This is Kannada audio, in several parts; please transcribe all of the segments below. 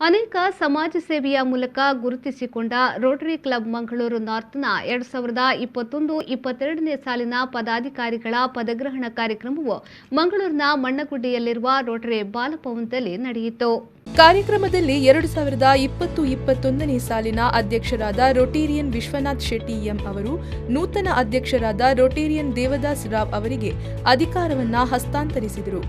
ಅನೇಕ ಸಮಾಜ ಸೇವೆಯ ಮೂಲಕ ಗುರುತಿಸಿಕೊಂಡ ರೋಟರಿ ಕ್ಲಬ್ ಮಂಗಳೂರು ನಾರ್ತ್ನ 2021-22ನೇ ಸಾಲಿನ ಪದಾಧಿಕಾರಿಗಳ ಪದಗ್ರಹಣ ಕಾರ್ಯಕ್ರಮವು ಮಂಗಳೂರಿನ ಮಣ್ಣಗುಡ್ಡಿಯಲ್ಲಿರುವ ರೋಟರಿ ಬಾಲಭವನದಲ್ಲಿ ನಡೆಯಿತು. ಕಾರ್ಯಕ್ರಮದಲ್ಲಿ 2020-21ನೇ ಸಾಲಿನ ಅಧ್ಯಕ್ಷರಾದ ರೋಟೇರಿಯನ್ ವಿಶ್ವನಾಥ್ ಶೆಟ್ಟಿ ಎಂ ಅವರು ನೂತನ ಅಧ್ಯಕ್ಷರಾದ ರೋಟೇರಿಯನ್ ದೇವದಾಸ್ ರಾವ್ ಅವರಿಗೆ ಅಧಿಕಾರವನ್ನು ಹಸ್ತಾಂತರಿಸಿದರು.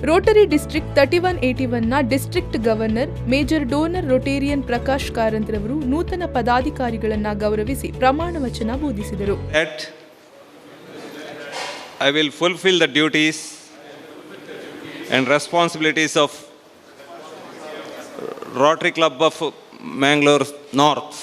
ರೋಟರಿ ಡಿಸ್ಟ್ರಿಕ್ಟ್ 3181ನ district governor major donor Rotarian Prakash Karanth ರವರು ನೂತನ ಪದಾಧಿಕಾರಿಗಳನ್ನು ಗೌರವಿಸಿ ಪ್ರಮಾಣ ವಚನ ಬೋಧಿಸಿದರು. I will fulfill the duties and responsibilities of Rotary Club of Mangalore North.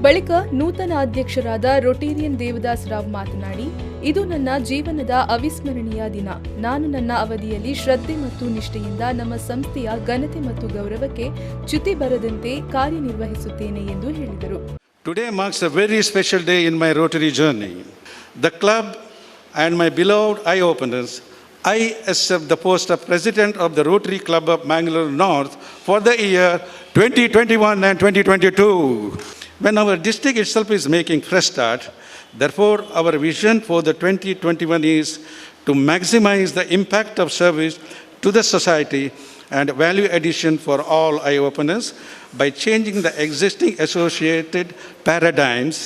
ಬಳಿಕ ನೂತನ ಅಧ್ಯಕ್ಷರಾದ ರೋಟೇರಿಯನ್ ದೇವದಾಸ್ ರಾವ್ ಮಾತನಾಡಿ, ಇದು ನನ್ನ ಜೀವನದ ಅವಿಸ್ಮರಣೀಯ ದಿನ. ನಾನು ನನ್ನ ಅವಧಿಯಲ್ಲಿ ಶ್ರದ್ಧೆ ಮತ್ತು ನಿಷ್ಠೆಯಿಂದ ನಮ್ಮ ಸಂಸ್ಥೆಯ ಘನತೆ ಮತ್ತು ಗೌರವಕ್ಕೆ ಚ್ಯುತಿ ಬರದಂತೆ ಕಾರ್ಯನಿರ್ವಹಿಸುತ್ತೇನೆ ಎಂದು ಹೇಳಿದರು. Today marks a very special day in my Rotary journey. The club and my beloved eye-openers, I accept the post of President of the Rotary Club of Mangalore North for the year 2021 and 2022. When our district itself is making fresh start, therefore our vision for the 2021 is to maximize the impact of service to the society and value addition for all eye-openers by changing the existing associated paradigms,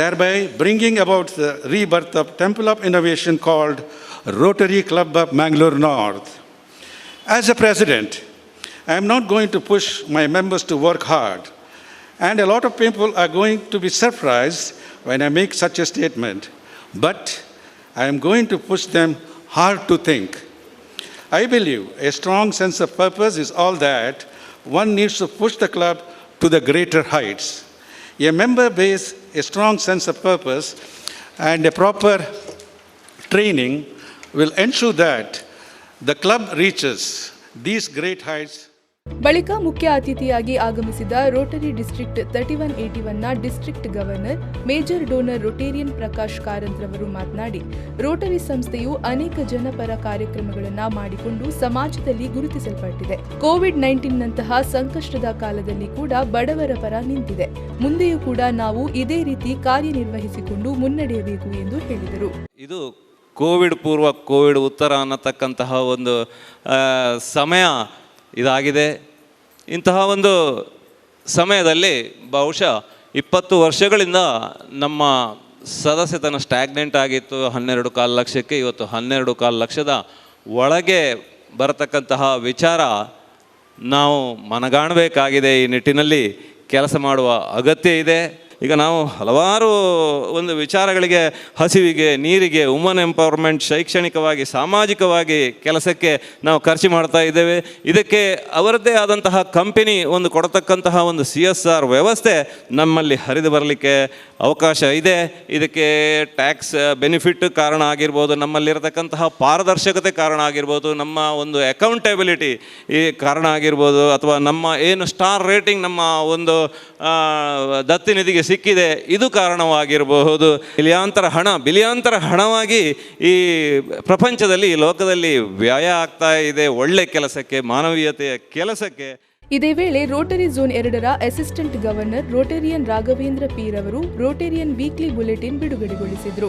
thereby bringing about the rebirth of Temple of Innovation called Rotary Club of Mangalore North. As a president, I am not going to push my members to work hard, and a lot of people are going to be surprised when I make such a statement, but I am going to push them hard to think. I believe a strong sense of purpose is all that one needs to push the club to the greater heights. A member base, a strong sense of purpose, and a proper training will ensure that the club reaches these great heights. ಬಳಿಕ ಮುಖ್ಯ ಅತಿಥಿಯಾಗಿ ಆಗಮಿಸಿದ ರೋಟರಿ ಡಿಸ್ಟ್ರಿಕ್ಟ್ 3181ನ district governor major donor Rotarian Prakash Karanth ರವರು ಮಾತನಾಡಿ, ರೋಟರಿ ಸಂಸ್ಥೆಯು ಅನೇಕ ಜನಪರ ಕಾರ್ಯಕ್ರಮಗಳನ್ನು ಮಾಡಿಕೊಂಡು ಸಮಾಜದಲ್ಲಿ ಗುರುತಿಸಲ್ಪಟ್ಟಿದೆ. ಕೋವಿಡ್-19ನಂತಹ ಸಂಕಷ್ಟದ ಕಾಲದಲ್ಲಿ ಕೂಡ ಬಡವರ ಪರ ನಿಂತಿದೆ. ಮುಂದೆಯೂ ಕೂಡ ನಾವು ಇದೇ ರೀತಿ ಕಾರ್ಯನಿರ್ವಹಿಸಿಕೊಂಡು ಮುನ್ನಡೆಯಬೇಕು ಎಂದು ಹೇಳಿದರು. ಇದು ಕೋವಿಡ್ ಪೂರ್ವ ಕೋವಿಡ್ ಉತ್ತರ ಅನ್ನತಕ್ಕಂತಹ ಒಂದು ಸಮಯ ಇದಾಗಿದೆ. ಇಂತಹ ಒಂದು ಸಮಯದಲ್ಲಿ ಬಹುಶಃ 20 ವರ್ಷಗಳಿಂದ ನಮ್ಮ ಸದಸ್ಯತನ ಸ್ಟ್ಯಾಗ್ನೆಂಟ್ ಆಗಿತ್ತು. 12.25 ಲಕ್ಷಕ್ಕೆ ಇವತ್ತು 12.25 ಲಕ್ಷದ ಒಳಗೆ ಬರತಕ್ಕಂತಹ ವಿಚಾರ ನಾವು ಮನಗಾಣಬೇಕಾಗಿದೆ. ಈ ನಿಟ್ಟಿನಲ್ಲಿ ಕೆಲಸ ಮಾಡುವ ಅಗತ್ಯ ಇದೆ. ಈಗ ನಾವು ಹಲವಾರು ಒಂದು ವಿಚಾರಗಳಿಗೆ, ಹಸಿವಿಗೆ, ನೀರಿಗೆ, ವುಮನ್ ಎಂಪವರ್ಮೆಂಟ್, ಶೈಕ್ಷಣಿಕವಾಗಿ, ಸಾಮಾಜಿಕವಾಗಿ ಕೆಲಸಕ್ಕೆ ನಾವು ಖರ್ಚು ಮಾಡ್ತಾ ಇದ್ದೇವೆ. ಇದಕ್ಕೆ ಅವರದ್ದೇ ಆದಂತಹ ಕಂಪನಿ ಒಂದು ಕೊಡತಕ್ಕಂತಹ ಒಂದು CSR ವ್ಯವಸ್ಥೆ ನಮ್ಮಲ್ಲಿ ಹರಿದು ಬರಲಿಕ್ಕೆ ಅವಕಾಶ ಇದೆ. ಇದಕ್ಕೆ ಟ್ಯಾಕ್ಸ್ ಬೆನಿಫಿಟ್ ಕಾರಣ ಆಗಿರ್ಬೋದು, ನಮ್ಮಲ್ಲಿರತಕ್ಕಂತಹ ಪಾರದರ್ಶಕತೆ ಕಾರಣ ಆಗಿರ್ಬೋದು, ನಮ್ಮ ಒಂದು ಅಕೌಂಟೆಬಿಲಿಟಿ ಈ ಕಾರಣ ಆಗಿರ್ಬೋದು, ಅಥವಾ ನಮ್ಮ ಏನು ಸ್ಟಾರ್ ರೇಟಿಂಗ್ ನಮ್ಮ ಒಂದು ದತ್ತಿ ನಿಧಿಗೆ ಸಿಕ್ಕಿದೆ ಇದು ಕಾರಣವಾಗಿರಬಹುದು. ಬಿಲಿಯಾಂತರ ಹಣವಾಗಿ ಈ ಪ್ರಪಂಚದಲ್ಲಿ, ಈ ಲೋಕದಲ್ಲಿ ವ್ಯಯ ಆಗ್ತಾ ಇದೆ ಒಳ್ಳೆ ಕೆಲಸಕ್ಕೆ, ಮಾನವೀಯತೆಯ ಕೆಲಸಕ್ಕೆ. ಇದೇ ವೇಳೆ ರೋಟರಿ ಝೋನ್ 2ರ assistant governor Rotarian Raghavendra P ರವರು ರೋಟೇರಿಯನ್ ವೀಕ್ಲಿ ಬುಲೆಟಿನ್ ಬಿಡುಗಡೆಗೊಳಿಸಿದರು.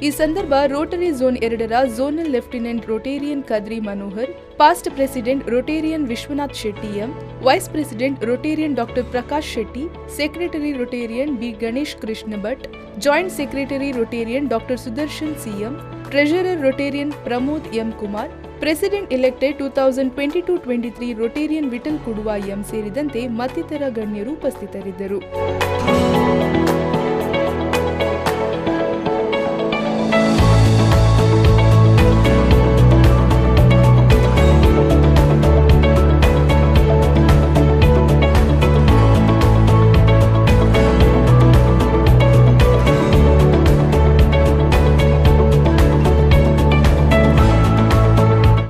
ಈ ಸಂದರ್ಭ ರೋಟರಿ ಝೋನ್ 2ರ zonal lieutenant Rotarian Kadri Manohar, past president Rotarian Vishwanath Shetty M, vice president Rotarian doctor Prakash Shetty, secretary Rotarian B Ganesh Krishna Bhat, joint secretary Rotarian doctor Sudarshan CM, treasurer Rotarian Pramod M Kumar, president elected 2022-23 Rotarian Vittal Kuduva M ಸೇರಿದಂತೆ ಮತ್ತಿತರ ಗಣ್ಯರು ಉಪಸ್ಥಿತರಿದ್ದರು.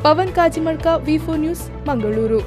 Pavan Kajimadka, V4 news, Mangaluru.